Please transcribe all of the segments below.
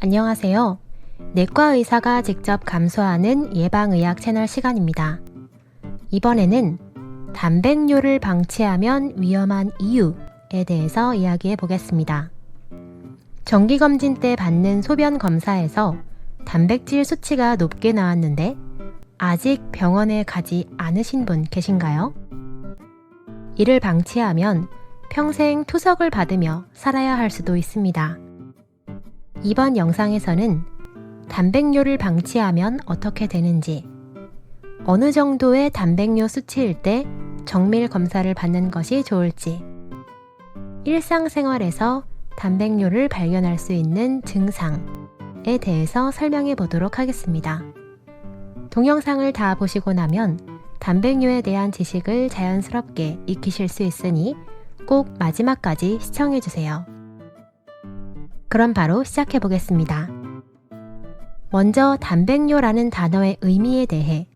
안녕하세요. 내과 의사가 직접 감수하는 예방의학 채널 시간입니다. 이번에는 단백뇨를 방치하면 위험한 이유에 대해서 이야기해 보겠습니다. 정기검진 때 받는 소변 검사에서 단백질 수치가 높게 나왔는데 아직 병원에 가지 않으신 분 계신가요? 이를 방치하면 평생 투석을 받으며 살아야 할 수도 있습니다. 이번 영상에서는 단백뇨를 방치하면 어떻게 되는지, 어느 정도의 단백뇨 수치일 때 정밀 검사를 받는 것이 좋을지, 일상생활에서 단백뇨를 발견할 수 있는 증상에 대해서 설명해 보도록 하겠습니다. 동영상을 다 보시고 나면 단백뇨에 대한 지식을 자연스럽게 익히실 수 있으니 꼭 마지막까지 시청해 주세요. 그럼 바로 시작해 보겠습니다. 먼저 단백뇨라는 단어의 의미에 대해,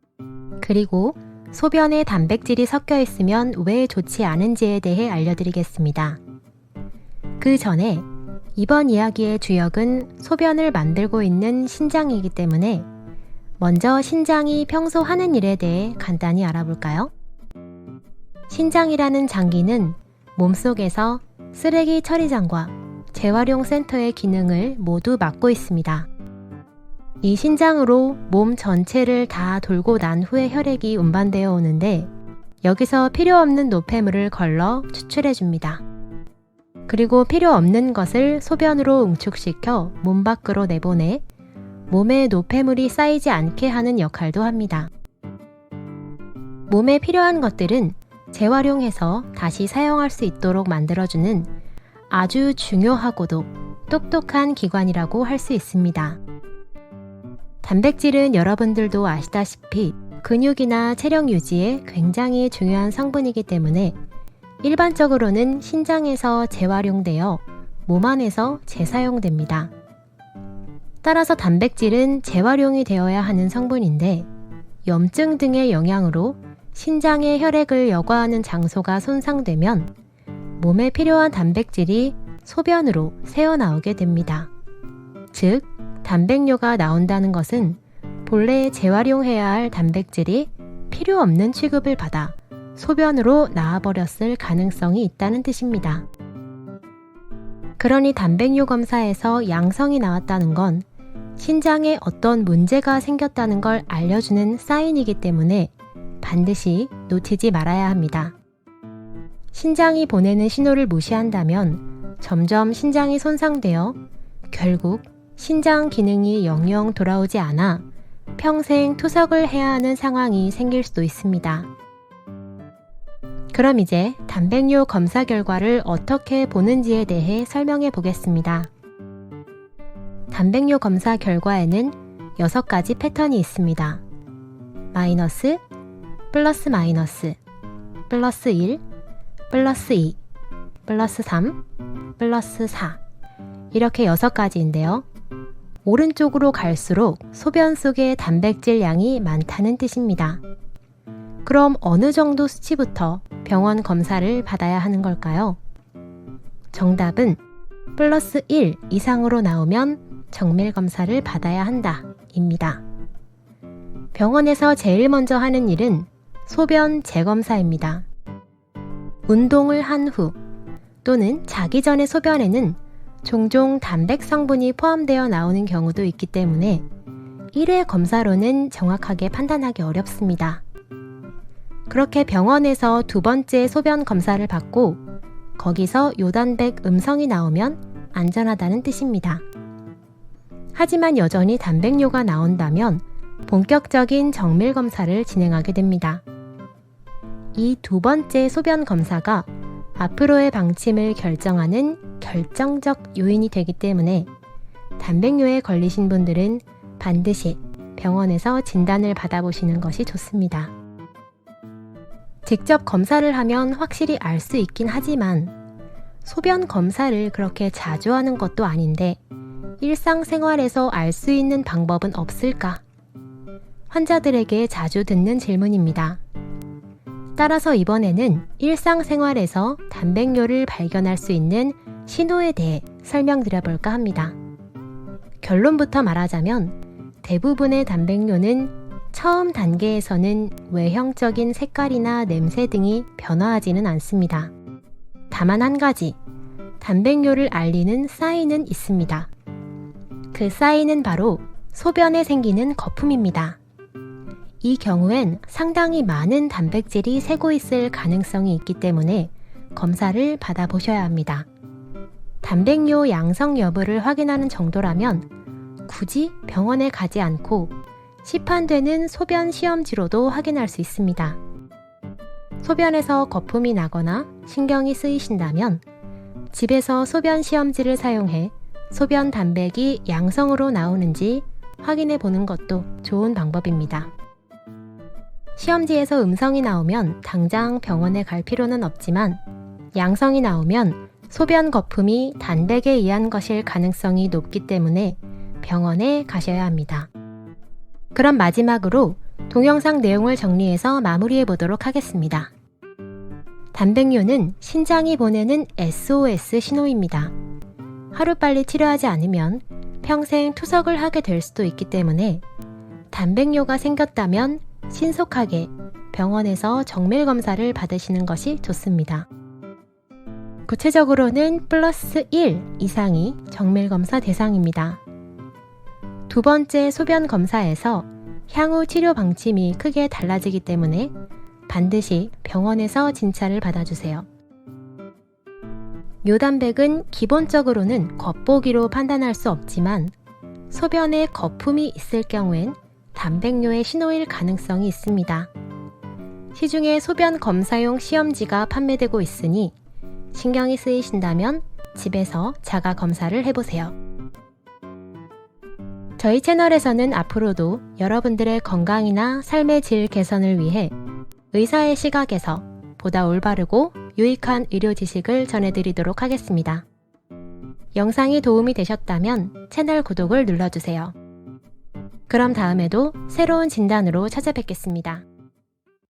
그리고 소변에 단백질이 섞여 있으면 왜 좋지 않은지에 대해 알려드리겠습니다. 그 전에 이번 이야기의 주역은 소변을 만들고 있는 신장이기 때문에 먼저 신장이 평소 하는 일에 대해 간단히 알아볼까요? 신장이라는 장기는 몸속에서 쓰레기 처리장과 재활용 센터의 기능을 모두 맡고 있습니다. 이 신장으로 몸 전체를 다 돌고 난 후에 혈액이 운반되어 오는데 여기서 필요 없는 노폐물을 걸러 추출해 줍니다. 그리고 필요 없는 것을 소변으로 응축시켜 몸 밖으로 내보내 몸에 노폐물이 쌓이지 않게 하는 역할도 합니다. 몸에 필요한 것들은 재활용해서 다시 사용할 수 있도록 만들어주는 아주 중요하고도 똑똑한 기관이라고 할 수 있습니다. 단백질은 여러분들도 아시다시피 근육이나 체력 유지에 굉장히 중요한 성분이기 때문에 일반적으로는 신장에서 재활용되어 몸 안에서 재사용됩니다. 따라서 단백질은 재활용이 되어야 하는 성분인데 염증 등의 영향으로 신장의 혈액을 여과하는 장소가 손상되면 몸에 필요한 단백질이 소변으로 새어나오게 됩니다. 즉, 단백뇨가 나온다는 것은 본래 재활용해야 할 단백질이 필요 없는 취급을 받아 소변으로 나와버렸을 가능성이 있다는 뜻입니다. 그러니 단백뇨 검사에서 양성이 나왔다는 건 신장에 어떤 문제가 생겼다는 걸 알려주는 사인이기 때문에 반드시 놓치지 말아야 합니다. 신장이 보내는 신호를 무시한다면 점점 신장이 손상되어 결국 신장 기능이 영영 돌아오지 않아 평생 투석을 해야 하는 상황이 생길 수도 있습니다. 그럼 이제 단백뇨 검사 결과를 어떻게 보는지에 대해 설명해 보겠습니다. 단백뇨 검사 결과에는 6가지 패턴이 있습니다. 마이너스, 플러스 마이너스, 플러스 1, 플러스 2, 플러스 3, 플러스 4 이렇게 6가지인데요. 오른쪽으로 갈수록 소변 속에 단백질 양이 많다는 뜻입니다. 그럼 어느 정도 수치부터 병원 검사를 받아야 하는 걸까요? 정답은 플러스 1 이상으로 나오면 정밀 검사를 받아야 한다 입니다. 병원에서 제일 먼저 하는 일은 소변 재검사입니다. 운동을 한 후 또는 자기 전의 소변에는 종종 단백 성분이 포함되어 나오는 경우도 있기 때문에 1회 검사로는 정확하게 판단하기 어렵습니다. 그렇게 병원에서 2번째 소변 검사를 받고 거기서 요단백 음성이 나오면 안전하다는 뜻입니다. 하지만 여전히 단백뇨가 나온다면 본격적인 정밀 검사를 진행하게 됩니다. 이 2번째 소변 검사가 앞으로의 방침을 결정하는 결정적 요인이 되기 때문에 단백뇨에 걸리신 분들은 반드시 병원에서 진단을 받아보시는 것이 좋습니다. 직접 검사를 하면 확실히 알 수 있긴 하지만 소변 검사를 그렇게 자주 하는 것도 아닌데 일상생활에서 알 수 있는 방법은 없을까? 환자들에게 자주 듣는 질문입니다. 따라서 이번에는 일상생활에서 단백뇨를 발견할 수 있는 신호에 대해 설명드려볼까 합니다. 결론부터 말하자면 대부분의 단백뇨는 처음 단계에서는 외형적인 색깔이나 냄새 등이 변화하지는 않습니다. 다만 한 가지, 단백뇨를 알리는 사인은 있습니다. 그 사인은 바로 소변에 생기는 거품입니다. 이 경우엔 상당히 많은 단백질이 새고 있을 가능성이 있기 때문에 검사를 받아보셔야 합니다. 단백뇨 양성 여부를 확인하는 정도라면 굳이 병원에 가지 않고 시판되는 소변 시험지로도 확인할 수 있습니다. 소변에서 거품이 나거나 신경이 쓰이신다면 집에서 소변 시험지를 사용해 소변 단백이 양성으로 나오는지 확인해 보는 것도 좋은 방법입니다. 시험지에서 음성이 나오면 당장 병원에 갈 필요는 없지만 양성이 나오면 소변 거품이 단백에 의한 것일 가능성이 높기 때문에 병원에 가셔야 합니다. 그럼 마지막으로 동영상 내용을 정리해서 마무리해 보도록 하겠습니다. 단백뇨는 신장이 보내는 SOS 신호입니다. 하루빨리 치료하지 않으면 평생 투석을 하게 될 수도 있기 때문에 단백뇨가 생겼다면 신속하게 병원에서 정밀 검사를 받으시는 것이 좋습니다. 구체적으로는 플러스 1 이상이 정밀 검사 대상입니다. 두 번째 소변 검사에서 향후 치료 방침이 크게 달라지기 때문에 반드시 병원에서 진찰을 받아주세요. 뇨단백은 기본적으로는 겉보기로 판단할 수 없지만 소변에 거품이 있을 경우엔 단백뇨의 신호일 가능성이 있습니다. 시중에 소변 검사용 시험지가 판매되고 있으니 신경이 쓰이신다면 집에서 자가 검사를 해보세요. 저희 채널에서는 앞으로도 여러분들의 건강이나 삶의 질 개선을 위해 의사의 시각에서 보다 올바르고 유익한 의료 지식을 전해드리도록 하겠습니다. 영상이 도움이 되셨다면 채널 구독을 눌러주세요. 그럼 다음에도 새로운 진단으로 찾아뵙겠습니다.